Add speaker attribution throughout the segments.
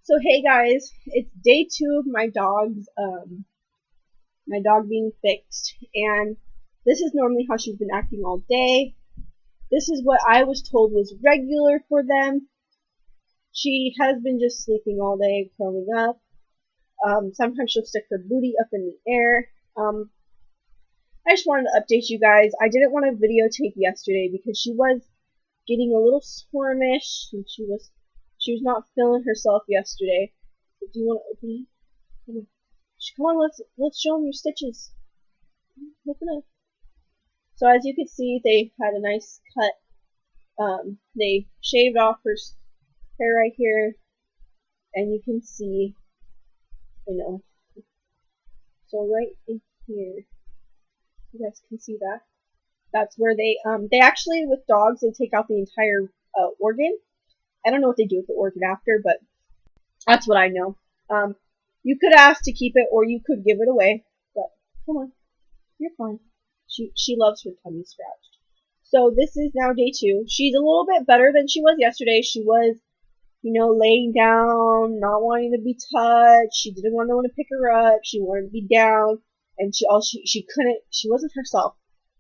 Speaker 1: So hey guys, it's day 2 of my dog being fixed, and this is normally how she's been acting all day. This is what I was told was regular for them. She has been just sleeping all day, curling up. Sometimes she'll stick her booty up in the air. I just wanted to update you guys. I didn't want to videotape yesterday because she was getting a little squirmish and she was not feeling herself yesterday. Do you want to open it? Come on, let's show them your stitches. Open it. So as you can see, they had a nice cut. They shaved off her hair right here, and you can see, so right in here, you guys can see that. That's where they actually, with dogs, they take out the entire organ. I don't know what they do with the organ after, but that's what I know. You could ask to keep it, or you could give it away, but come on, you're fine. She loves her tummy scratched. So this is now day 2. She's a little bit better than she was yesterday. She was, laying down, not wanting to be touched. She didn't want no one to pick her up. She wanted to be down, and she couldn't. She wasn't herself.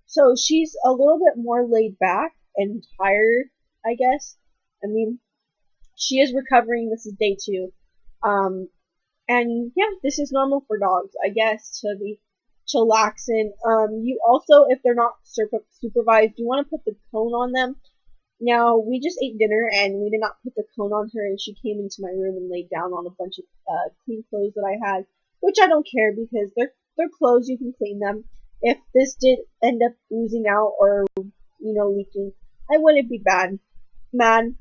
Speaker 1: So she's a little bit more laid back and tired, I guess. I mean, she is recovering. This is day 2. And yeah, this is normal for dogs, I guess, to be chillaxing. You also, if they're not supervised, you want to put the cone on them. Now, we just ate dinner and we did not put the cone on her, and she came into my room and laid down on a bunch of clean clothes that I had, which I don't care because they're clothes, you can clean them. If this did end up oozing out or, leaking, I wouldn't be mad.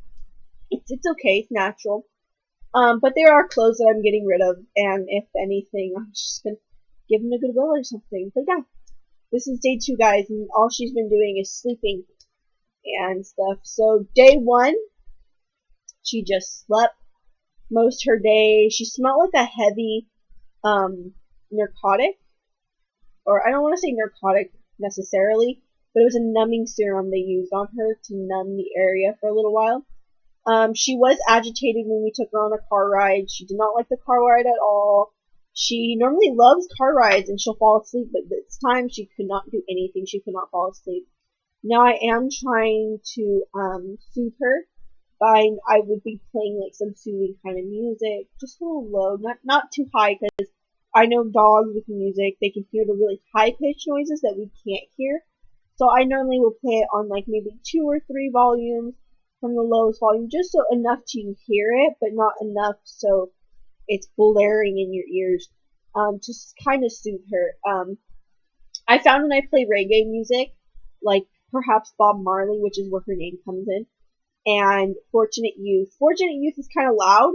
Speaker 1: It's okay, it's natural. But there are clothes that I'm getting rid of, and if anything, I'm just gonna give them a goodwill or something. But yeah, this is day 2, guys, and all she's been doing is sleeping and stuff. So day 1, she just slept most her day. She smelled like a heavy narcotic, or I don't want to say narcotic necessarily, but it was a numbing serum they used on her to numb the area for a little while. She was agitated when we took her on a car ride. She did not like the car ride at all. She normally loves car rides and she'll fall asleep, but this time she could not do anything. She could not fall asleep. Now I am trying to soothe her I would be playing like some soothing kind of music, just a little low, not too high, because I know dogs with music, they can hear the really high pitched noises that we can't hear. So I normally will play it on like maybe 2 or 3 volumes from the lowest volume, just so enough to hear it, but not enough so it's blaring in your ears, to kind of soothe her. I found when I play reggae music, like perhaps Bob Marley, which is where her name comes in, and Fortunate Youth. Fortunate Youth is kind of loud,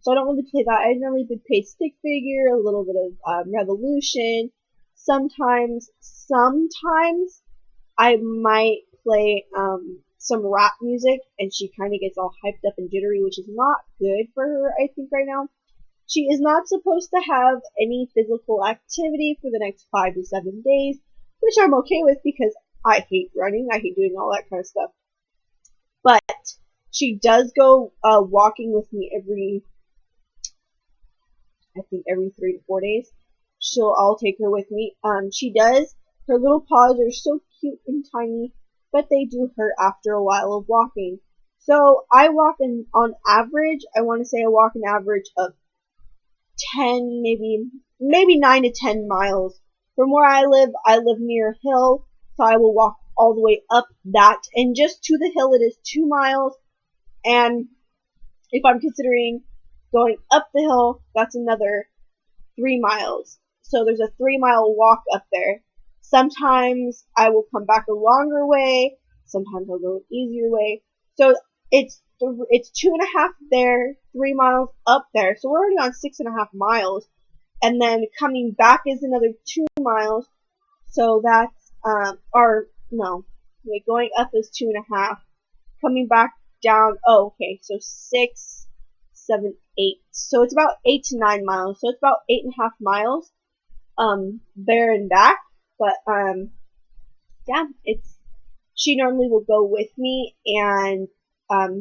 Speaker 1: so I don't really play that. I normally would play Stick Figure, a little bit of Revolution. Sometimes I might play some rap music, and she kind of gets all hyped up and jittery, which is not good for her, I think, right now. She is not supposed to have any physical activity for the next 5 to 7 days, which I'm okay with because I hate running. I hate doing all that kind of stuff. But she does go walking with me every 3 to 4 days. I'll take her with me. She does. Her little paws are so cute and tiny, but they do hurt after a while of walking. So I walk on average, I want to say I walk an average of 10, maybe 9 to 10 miles. From where I live near a hill, so I will walk all the way up that, and just to the hill it is 2 miles, and if I'm considering going up the hill, that's another 3 miles. So there's a 3-mile walk up there. Sometimes I will come back a longer way, sometimes I'll go an easier way. So it's 2.5 there, 3 miles up there. So we're already on 6.5 miles. And then coming back is another 2 miles. So that's, going up is 2.5. Coming back down, so 6, 7, 8. So it's about 8 to 9 miles. So it's about 8.5 miles, there and back. But, yeah, she normally will go with me, and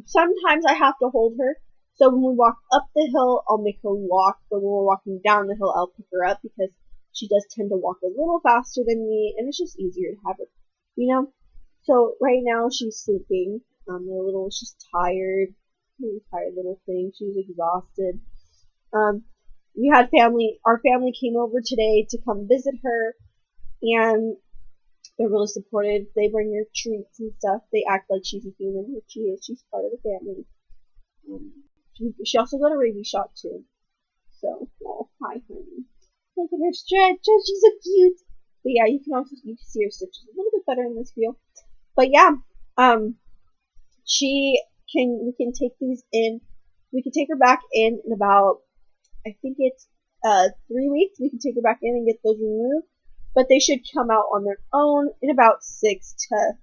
Speaker 1: sometimes I have to hold her. So when we walk up the hill, I'll make her walk, but when we're walking down the hill, I'll pick her up because she does tend to walk a little faster than me, and it's just easier to have her, you know? So right now she's sleeping. She's tired, really tired little thing. She's exhausted. Um, our family came over today to come visit her, and they're really supportive. They bring her treats and stuff. They act like she's a human, which she is. She's part of the family. She also got a rabies shot too. So, oh, hi, honey. Look at her stretch. Oh, she's so cute. But yeah, you can see her stitches a little bit better in this view. But yeah, we can take these in. We can take her back in about, I think it's 3 weeks. We can take her back in and get those removed. But they should come out on their own in about 6 to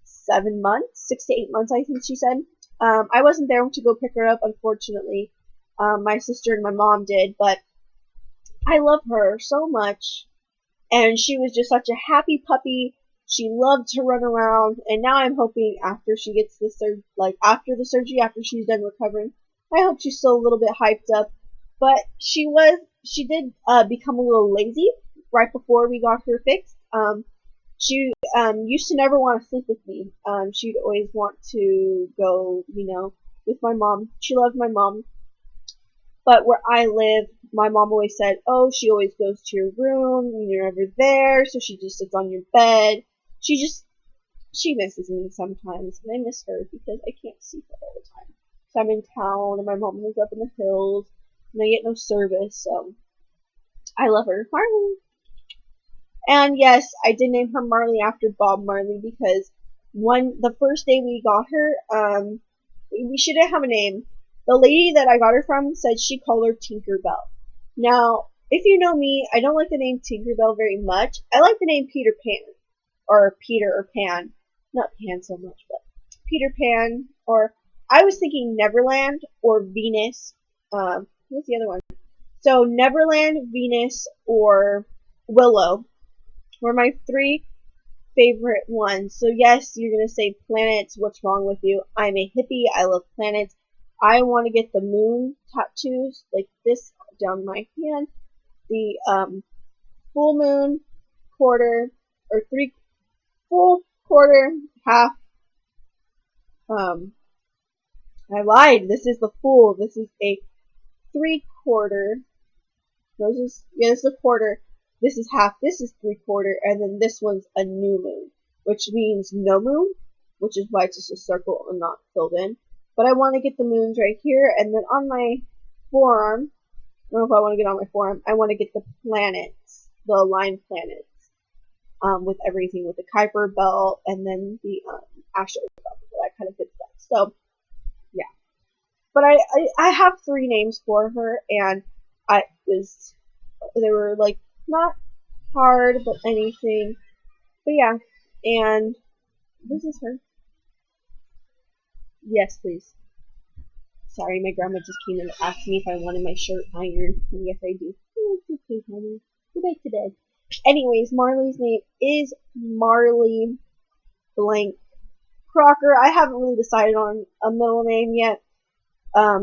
Speaker 1: 7 months, 6 to 8 months, I think she said. I wasn't there to go pick her up, unfortunately. My sister and my mom did, but I love her so much. And she was just such a happy puppy. She loved to run around, and now I'm hoping after she gets the after the surgery, after she's done recovering, I hope she's still a little bit hyped up. But she did become a little lazy right before we got her fixed. She used to never want to sleep with me. She'd always want to go, with my mom. She loved my mom. But where I live, my mom always said, oh, she always goes to your room when you're never there, so she just sits on your bed. She misses me sometimes, and I miss her because I can't see her all the time. So I'm in town, and my mom lives up in the hills, and I get no service, so I love her. Marley. And yes, I did name her Marley after Bob Marley because the first day we got her, she didn't have a name. The lady that I got her from said she called her Tinkerbell. Now, if you know me, I don't like the name Tinkerbell very much. I like the name Peter Pan, or Peter or Pan. Not Pan so much, but Peter Pan, or I was thinking Neverland or Venus. What's the other one? So Neverland, Venus, or Willow were my 3 favorite ones. So yes, you're going to say planets. What's wrong with you? I'm a hippie. I love planets. I want to get the moon tattoos like this down my hand. The full moon, quarter, or 3 full, quarter, half. I lied. This is the full. This is a 3/4. This is a quarter. This is half. This is 3/4, and then this one's a new moon, which means no moon, which is why it's just a circle and not filled in. But I want to get the moons right here, and then on my forearm, I don't know if I want to get on my forearm, I want to get the planets, the aligned planets, with everything, with the Kuiper belt, and then the astro belt, that kind of good stuff. So, yeah. But I have 3 names for her, and they were like, not hard, but anything. But yeah, and this is her. Yes, please. Sorry, my grandma just came and asked me if I wanted my shirt ironed. And yes, I do. Oh, it's okay, honey. Go back to bed. Anyways, Marley's name is Marley blank Crocker. I haven't really decided on a middle name yet. I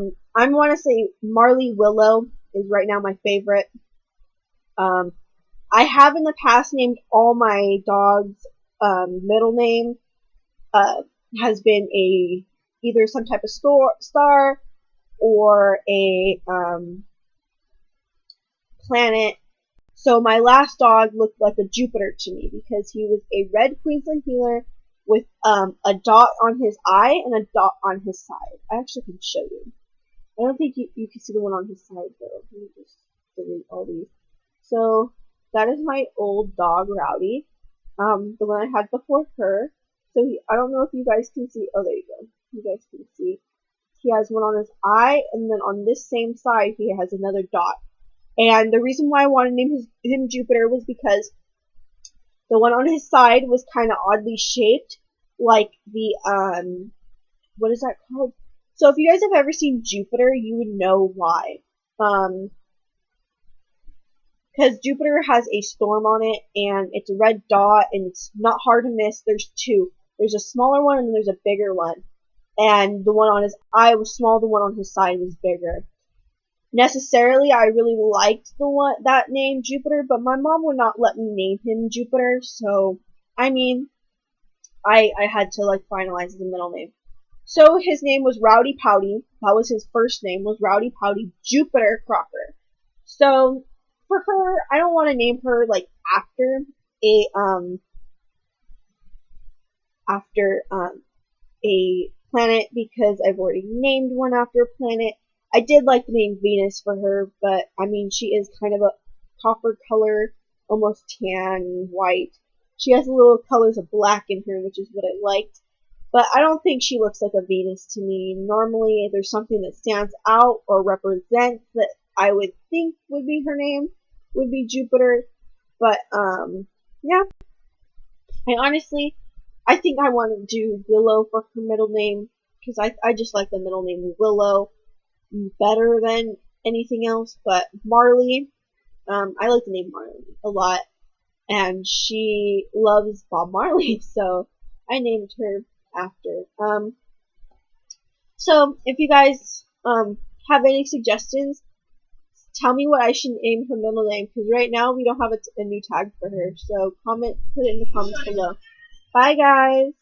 Speaker 1: want to say Marley Willow is right now my favorite. I have in the past named all my dogs' middle name has been either some type of star or a planet. So my last dog looked like a Jupiter to me because he was a red Queensland heeler with a dot on his eye and a dot on his side. I actually can show you. I don't think you can see the one on his side though. Let me just delete all these. So that is my old dog, Rowdy. The one I had before her. So I don't know if you guys can see. Oh, there you go. You guys can see. He has one on his eye, and then on this same side, he has another dot. And the reason why I wanted to name him Jupiter was because the one on his side was kind of oddly shaped, like the, what is that called? So if you guys have ever seen Jupiter, you would know why. Because Jupiter has a storm on it, and it's a red dot, and it's not hard to miss. There's 2. There's a smaller one, and there's a bigger one. and the one on his eye was small, the one on his side was bigger. Necessarily, I really liked the one that name Jupiter, but my mom would not let me name him Jupiter, so I mean, I had to like finalize the middle name. So his name was Rowdy Powdy. That was his first name, was Rowdy Powdy Jupiter Crocker. So for her, I don't want to name her like a um after a planet because I've already named one after a planet. I did like the name Venus for her, but I mean she is kind of a copper color, almost tan, white. She has little colors of black in her, which is what I liked. But I don't think she looks like a Venus to me. Normally, there's something that stands out or represents that I would think would be her name, would be Jupiter. But, yeah. I think I want to do Willow for her middle name, because I just like the middle name Willow better than anything else. But Marley, I like the name Marley a lot, and she loves Bob Marley, so I named her after. So if you guys have any suggestions, tell me what I should name her middle name, because right now we don't have a new tag for her. So put it in the comments below. Bye guys!